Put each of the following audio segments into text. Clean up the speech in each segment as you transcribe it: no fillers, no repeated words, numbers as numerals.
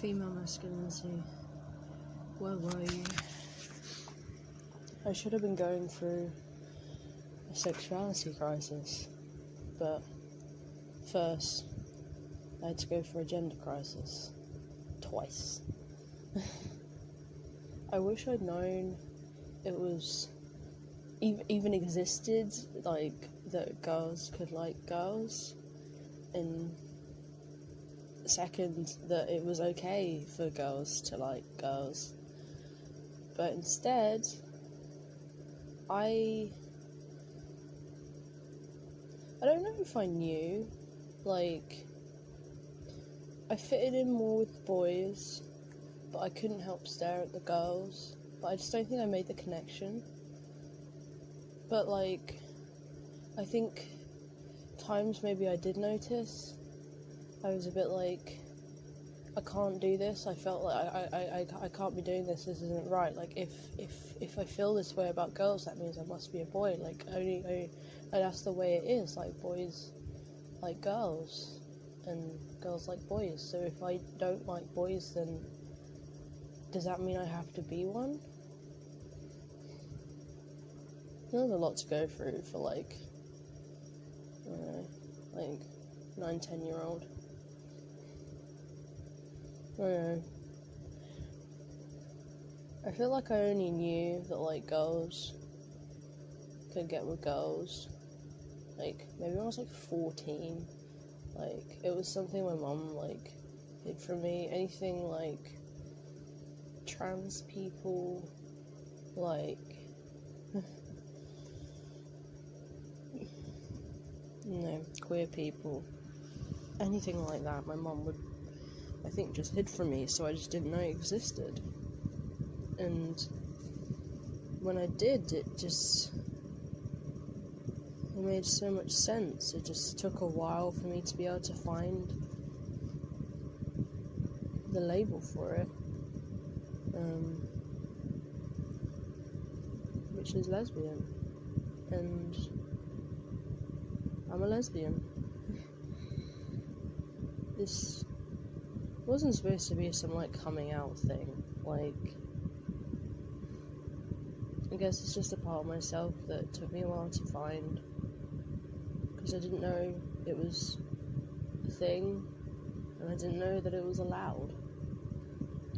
Female masculinity. Where were you? I should have been going through a sexuality crisis, but first I had to go through a gender crisis. Twice. I wish I'd known it was even existed, like, that girls could like girls, and second, that it was okay for girls to like girls. But instead, I don't know if I knew, like, I fitted in more with boys, but I couldn't help stare at the girls, but I just don't think I made the connection. But, like, I think times maybe I did notice. I was a bit like, I can't do this. I felt like I can't be doing this. This isn't right. Like, if I feel this way about girls, that means I must be a boy. Like, only that's the way it is. Like, boys like girls, and girls like boys. So if I don't like boys, then does that mean I have to be one? There's a lot to go through for, like, I don't know, like, 9-10-year-old. I don't know. I feel like I only knew that, like, girls could get with girls, like, maybe when I was, like, 14. Like, it was something my mum, like, hid from me. Anything, like, trans people, like, queer people, anything like that, my mum would, I think, just hid from me, so I just didn't know it existed. And when I did, it made so much sense. It just took a while for me to be able to find the label for it, which is lesbian, and I'm a lesbian. This wasn't supposed to be some, like, coming out thing. Like, I guess it's just a part of myself that took me a while to find, because I didn't know it was a thing, and I didn't know that it was allowed.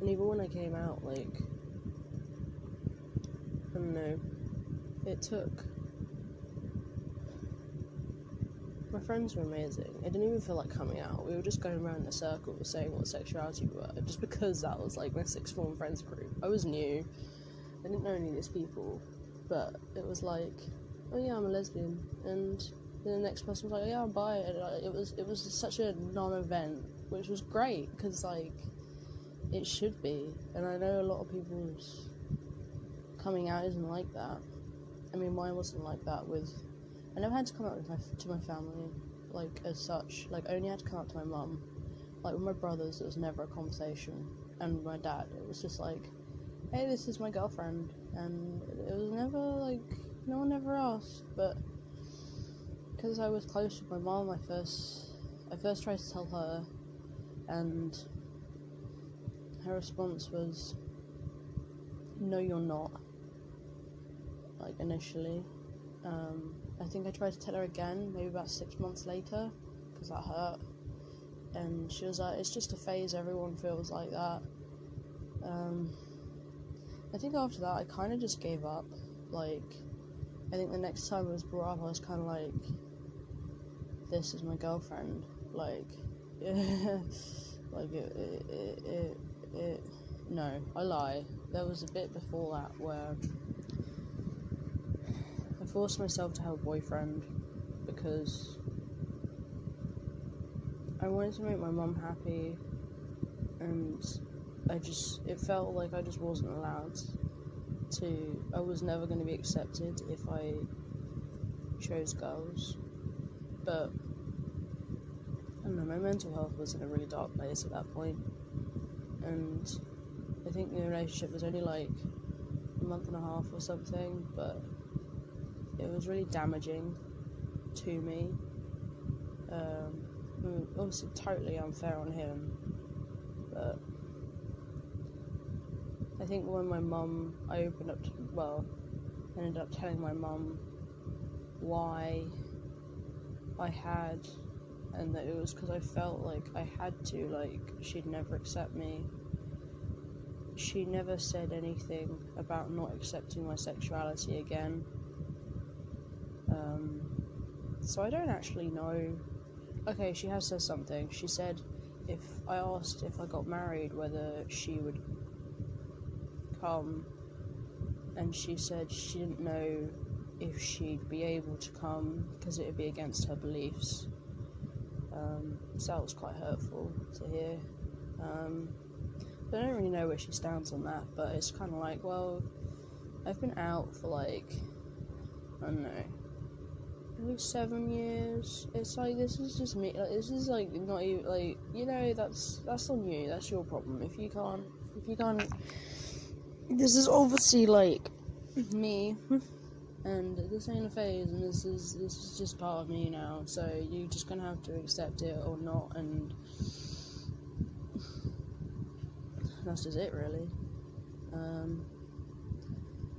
And even when I came out, like, I don't know, it took... My friends were amazing. It didn't even feel like coming out. We were just going around in a circle saying what sexuality we were, just because that was, like, my sixth form friends group. I was new. I didn't know any of these people, but it was like, oh yeah, I'm a lesbian, and then the next person was like, oh yeah, I'm bi, and it was such a non-event, which was great, because, like, it should be, and I know a lot of people's coming out isn't like that. I mean, mine wasn't like that. I never had to come out to my family, like, as such. Like, I only had to come out to my mum. Like, with my brothers, it was never a conversation, and with my dad, it was just like, hey, this is my girlfriend, and it was never, like, no one ever asked. But because I was close with my mom, I first tried to tell her, and her response was, no, you're not, like, initially. I think I tried to tell her again, maybe about 6 months later, because that hurt, and she was like, it's just a phase, everyone feels like that. I think after that, I kind of just gave up. Like, I think the next time it was brought up, I was kind of like, this is my girlfriend. Like, like, no, I lie. There was a bit before that where I forced myself to have a boyfriend because I wanted to make my mum happy, and it felt like I just wasn't allowed to. I was never going to be accepted if I chose girls. But I don't know, my mental health was in a really dark place at that point, and I think the relationship was only like a month and a half or something, but it was really damaging to me. Obviously totally unfair on him, but I think when I ended up telling my mum why I had, and that it was because I felt like I had to, like, she'd never accept me. She never said anything about not accepting my sexuality again. So I don't actually know. Okay, she has said something. She said if I asked if I got married whether she would come, and she said she didn't know if she'd be able to come because it would be against her beliefs. So that was quite hurtful to hear. I don't really know where she stands on that, but it's kind of like, well, I've been out for like, I don't know, maybe 7 years. It's like, this is just me. Like, this is like not even like, you know, that's on you. That's your problem. If you can't, this is obviously like me, and this ain't a phase, and this is just part of me now. So you're just gonna have to accept it or not, and that's just it, really.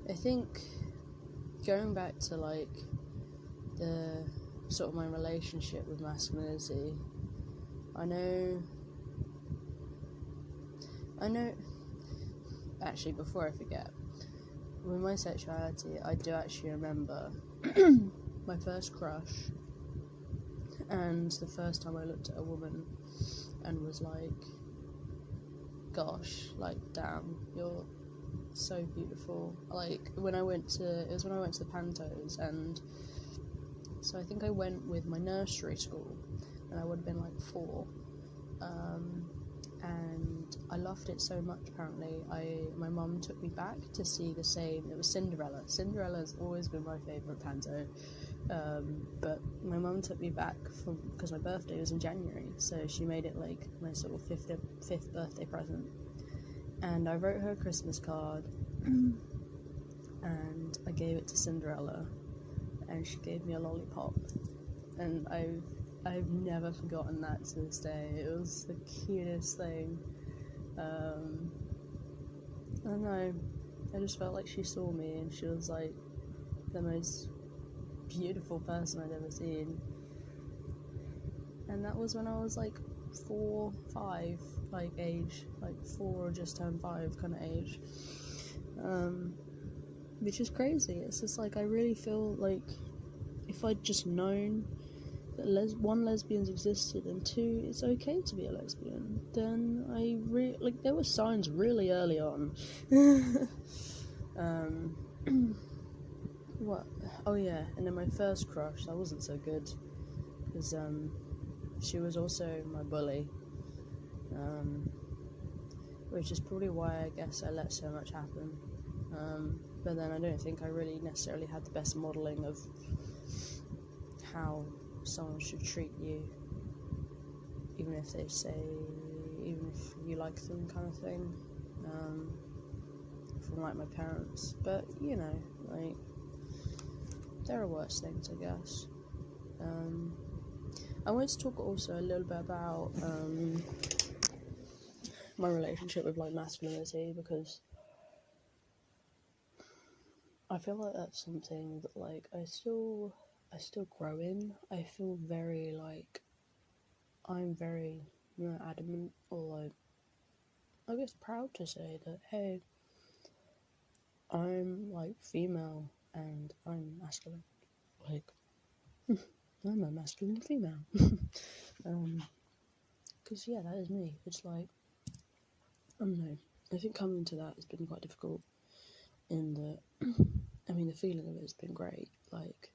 I think going back to like the sort of my relationship with masculinity, I know actually, before I forget, with my sexuality, I do actually remember my first crush and the first time I looked at a woman and was like, gosh, like, damn, you're so beautiful. Like, it was when I went to the Pantos, and so I think I went with my nursery school, and I would have been like 4, and I loved it so much. Apparently, my mum took me back to see the same. It was Cinderella. Cinderella's always been my favourite Panto, but my mum took me back because my birthday was in January, so she made it like my sort of fifth birthday present. And I wrote her a Christmas card, and I gave it to Cinderella, and she gave me a lollipop, and I've never forgotten that to this day. It was the cutest thing. I don't know, I just felt like she saw me, and she was like the most beautiful person I'd ever seen. And that was when I was like 4, 5, like age, like 4 or just turned 5 kind of age, which is crazy. It's just like, I really feel like if I'd just known that one, lesbians existed, and 2, it's okay to be a lesbian, then there were signs really early on. What? Oh yeah, and then my first crush, that wasn't so good, because she was also my bully, which is probably why I guess I let so much happen. But then I don't think I really necessarily had the best modelling of how someone should treat you, even if you like them, kind of thing, from like my parents. But you know, like, there are worse things, I guess. I wanted to talk also a little bit about my relationship with like masculinity, because I feel like that's something that like I still grow in. I feel very like I'm very, you know, adamant, or like, I guess proud to say that, hey, I'm like female and I'm masculine. Like, I'm a masculine female. Because yeah, that is me. It's like, I don't know. I think coming to that has been quite difficult. In the, I mean, the feeling of it has been great. Like,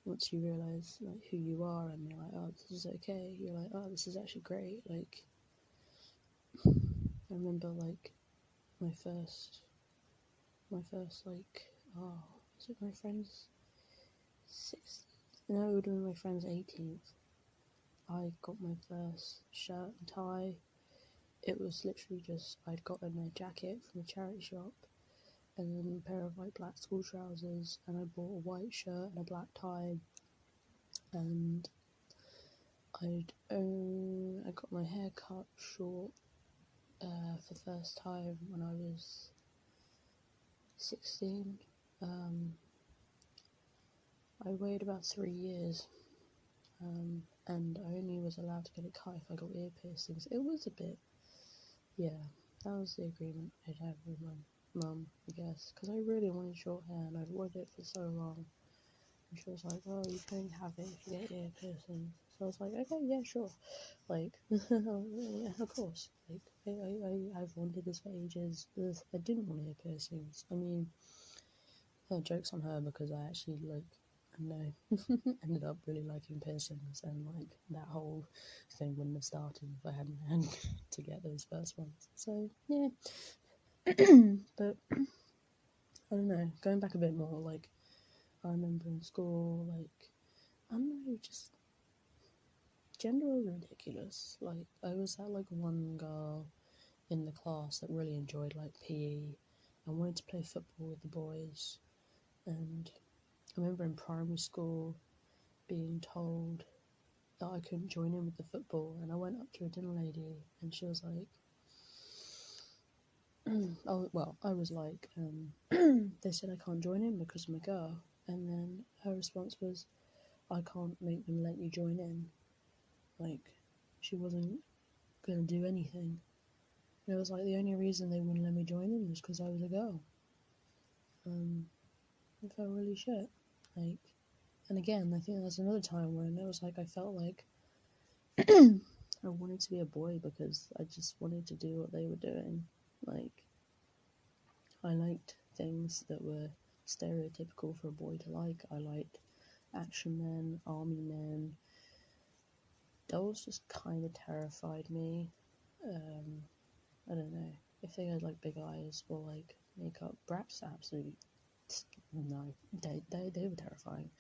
once you realise like who you are, and you're like, oh, this is okay. You're like, oh, this is actually great. Like, I remember like my first like, oh, was it my friend's 6th? No, it would have been my friend's 18th. I got my first shirt and tie. It was literally just, I'd gotten a jacket from a charity shop, and then a pair of like black school trousers, and I bought a white shirt and a black tie, and I got my hair cut short, for the first time when I was 16. I waited about 3 years, and I only was allowed to get it cut if I got ear piercings. It was a bit, yeah, that was the agreement I'd had with my mum, I guess, because I really wanted short hair and I'd wanted it for so long. And she was like, "Oh, you can only have it if you get ear piercings." So I was like, "Okay, yeah, sure." Like, yeah, of course. Like, I've wanted this for ages. I didn't want ear piercings. I mean, joke's on her because I actually, like, no, ended up really liking piercings, and, like, that whole thing wouldn't have started if I hadn't had to get those first ones. So, yeah. But, I don't know, going back a bit more, like, I remember in school, like, I don't know, just gender was ridiculous. Like, I was that, like, one girl in the class that really enjoyed, like, PE and wanted to play football with the boys. And I remember in primary school being told that I couldn't join in with the football, and I went up to a dinner lady and she was like, oh, well, I was like, they said I can't join in because I'm a girl. And then her response was, I can't make them let you join in. Like, she wasn't going to do anything. And it was like the only reason they wouldn't let me join in was because I was a girl. I felt really shit. Like, and again, I think that's another time when it was like I felt like I wanted to be a boy because I just wanted to do what they were doing. Like, I liked things that were stereotypical for a boy to like. I liked action men, army men. Those just kind of terrified me. I don't know. If they had, like, big eyes or, like, makeup, brats, absolutely, no. They were terrifying.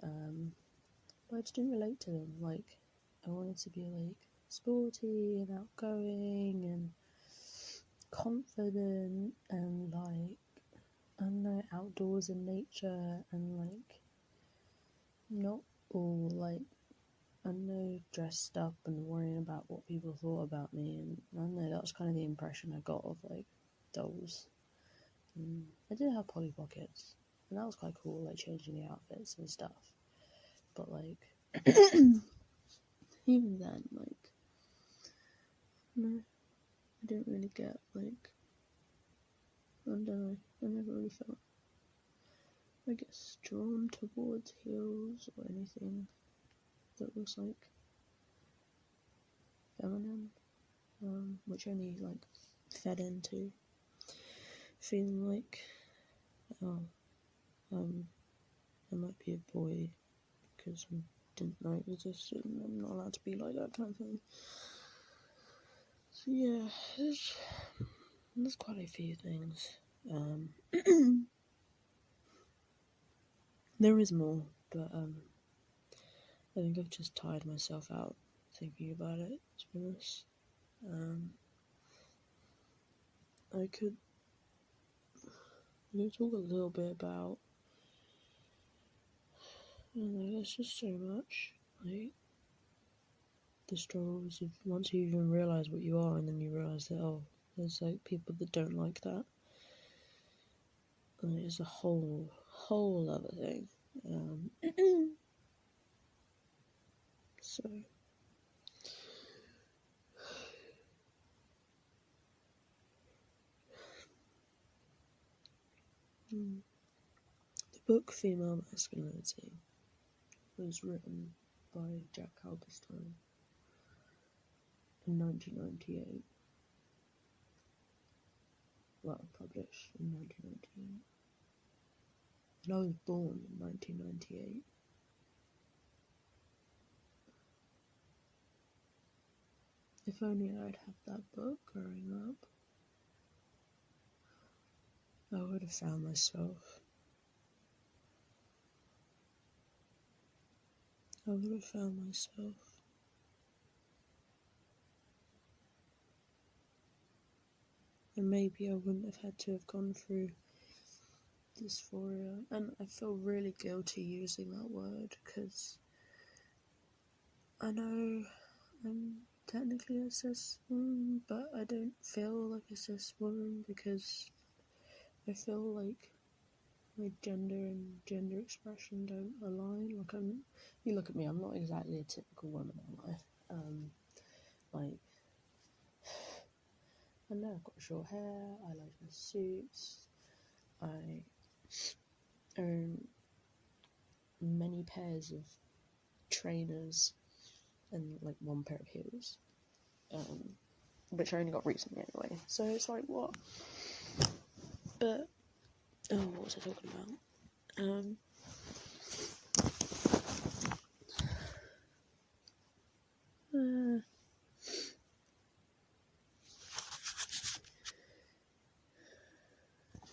But I just didn't relate to them. Like, I wanted to be, like, sporty and outgoing and confident and, like, I don't know, outdoors in nature and, like, not all, like, I don't know, dressed up and worrying about what people thought about me. And I don't know, that was kind of the impression I got of, like, dolls. I did have Polly Pockets, and that was quite cool, like, changing the outfits and stuff. But, like, even then, like, no, I didn't really get, like, I don't know, I never really felt, I guess, drawn towards heels or anything that was, like, feminine, which only, like, fed into feeling like, oh, I might be a boy because I didn't know it existed and I'm not allowed to be like that kind of thing. So yeah, there's quite a few things. There is more, but I think I've just tired myself out thinking about it, to be honest. I could talk a little bit about, I don't know, there's just so much, like, the struggles of once you even realise what you are, and then you realise that, oh, there's, like, people that don't like that, and it's a whole other thing. So, the book Female Masculinity was written by Jack Halberstam in 1998. Well, published in 1998. And I was born in 1998. If only I'd had that book growing up, I would have found myself. I would have found myself. And maybe I wouldn't have had to have gone through dysphoria. And I feel really guilty using that word because I know I'm technically a cis woman, but I don't feel like a cis woman because I feel like my gender and gender expression don't align. Like, you look at me, I'm not exactly a typical woman, am I? Like, I know I've got short hair, I like my suits, I own many pairs of trainers and like one pair of heels, which I only got recently anyway, so it's like, what? But, what was I talking about?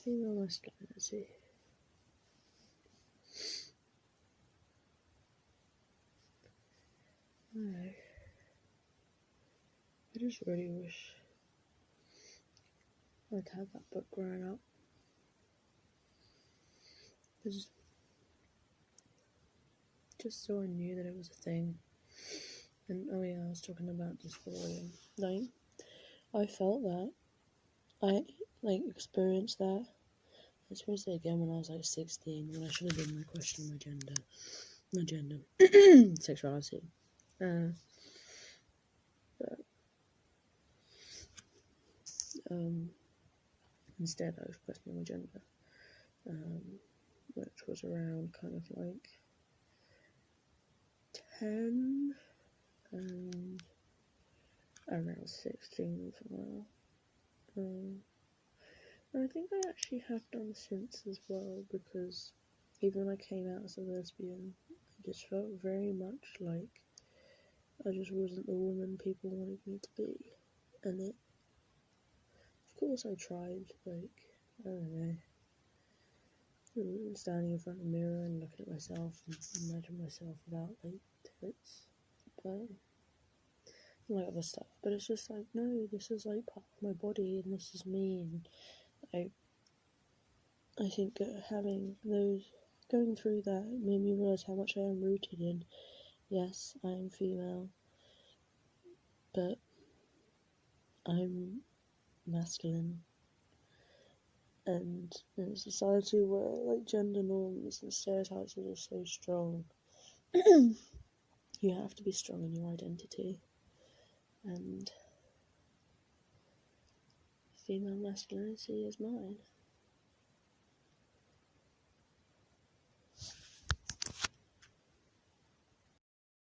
Female masculinity. No. I just really wish I'd had that book growing up. Just so I knew that it was a thing. And oh yeah, I was talking about dysphoria. Like, I felt that. I experienced that. I experienced it again when I was like 16, when I should have been questioning my gender, sexuality. But instead I was questioning my gender, which was around kind of like 10 and around 16 as well. And I think I actually have done since as well, because even when I came out as a lesbian, I just felt very much like I just wasn't the woman people wanted me to be. And it, of course I tried, like, I don't know, standing in front of the mirror and looking at myself and imagining myself without, like, tits, but, like, other stuff. But it's just like, no, this is, like, part of my body, and this is me, and I think going through that made me realise how much I am rooted in, yes, I am female, but I'm masculine. And in a society where, like, gender norms and stereotypes are just so strong, you have to be strong in your identity. And female masculinity is mine.